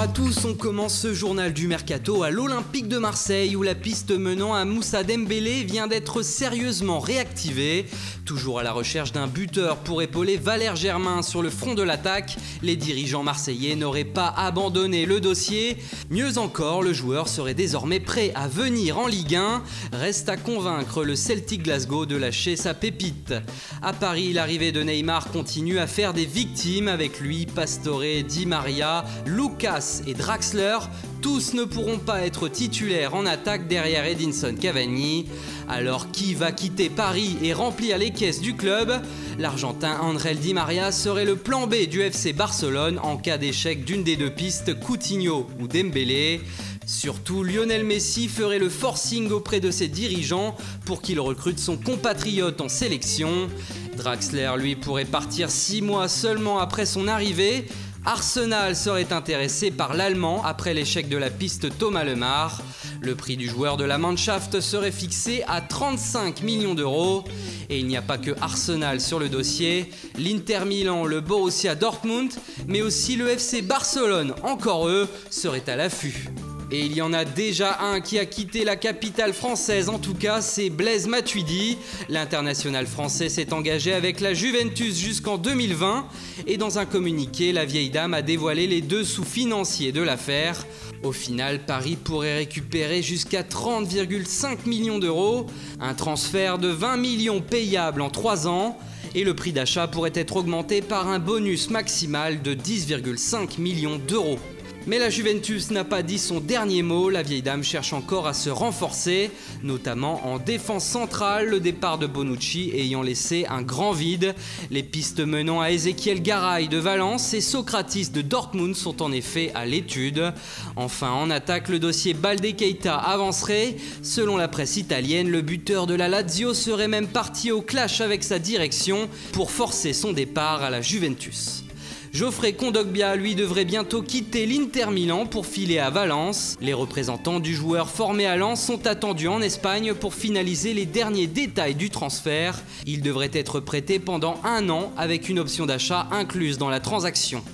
à tous, on commence ce journal du Mercato à l'Olympique de Marseille où la piste menant à Moussa Dembélé vient d'être sérieusement réactivée. Toujours à la recherche d'un buteur pour épauler Valère Germain sur le front de l'attaque, les dirigeants marseillais n'auraient pas abandonné le dossier. Mieux encore, le joueur serait désormais prêt à venir en Ligue 1. Reste à convaincre le Celtic Glasgow de lâcher sa pépite. À Paris, l'arrivée de Neymar continue à faire des victimes. Avec lui, Pastore, Di Maria, Lucas et Draxler. Tous ne pourront pas être titulaires en attaque derrière Edinson Cavani. Alors qui va quitter Paris et remplir les caisses du club? L'Argentin André Di Maria serait le plan B du FC Barcelone en cas d'échec d'une des deux pistes, Coutinho ou Dembélé. Surtout, Lionel Messi ferait le forcing auprès de ses dirigeants pour qu'il recrute son compatriote en sélection. Draxler, lui, pourrait partir 6 mois seulement après son arrivée. Arsenal serait intéressé par l'Allemand après l'échec de la piste Thomas Lemar. Le prix du joueur de la Mannschaft serait fixé à 35 millions d'euros. Et il n'y a pas que Arsenal sur le dossier. L'Inter Milan, le Borussia Dortmund, mais aussi le FC Barcelone, encore eux, seraient à l'affût. Et il y en a déjà un qui a quitté la capitale française, en tout cas c'est Blaise Matuidi. L'international français s'est engagé avec la Juventus jusqu'en 2020 et dans un communiqué, la vieille dame a dévoilé les dessous financiers de l'affaire. Au final, Paris pourrait récupérer jusqu'à 30,5 millions d'euros, un transfert de 20 millions payable en 3 ans et le prix d'achat pourrait être augmenté par un bonus maximal de 10,5 millions d'euros. Mais la Juventus n'a pas dit son dernier mot, la vieille dame cherche encore à se renforcer, notamment en défense centrale, le départ de Bonucci ayant laissé un grand vide. Les pistes menant à Ezequiel Garay de Valence et Socratis de Dortmund sont en effet à l'étude. Enfin, en attaque, le dossier Baldé Keita avancerait. Selon la presse italienne, le buteur de la Lazio serait même parti au clash avec sa direction pour forcer son départ à la Juventus. Geoffrey Kondogbia, lui, devrait bientôt quitter l'Inter Milan pour filer à Valence. Les représentants du joueur formé à Lens sont attendus en Espagne pour finaliser les derniers détails du transfert. Il devrait être prêté pendant 1 an avec une option d'achat incluse dans la transaction.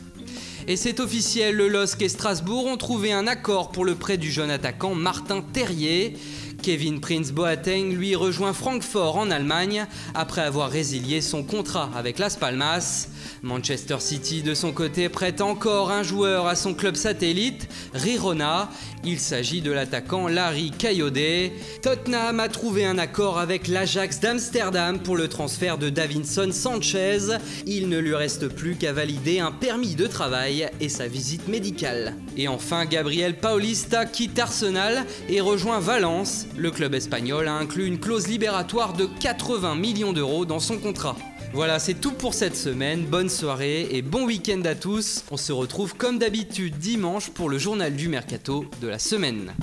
Et c'est officiel, le LOSC et Strasbourg ont trouvé un accord pour le prêt du jeune attaquant Martin Terrier. Kevin Prince Boateng, lui, rejoint Francfort en Allemagne après avoir résilié son contrat avec Las Palmas. Manchester City, de son côté, prête encore un joueur à son club satellite, Girona. Il s'agit de l'attaquant Larry Kayode. Tottenham a trouvé un accord avec l'Ajax d'Amsterdam pour le transfert de Davinson Sanchez. Il ne lui reste plus qu'à valider un permis de travail et sa visite médicale. Et enfin, Gabriel Paulista quitte Arsenal et rejoint Valence. Le club espagnol a inclus une clause libératoire de 80 millions d'euros dans son contrat. Voilà, c'est tout pour cette semaine. Bonne soirée et bon week-end à tous. On se retrouve comme d'habitude dimanche pour le journal du Mercato de la semaine.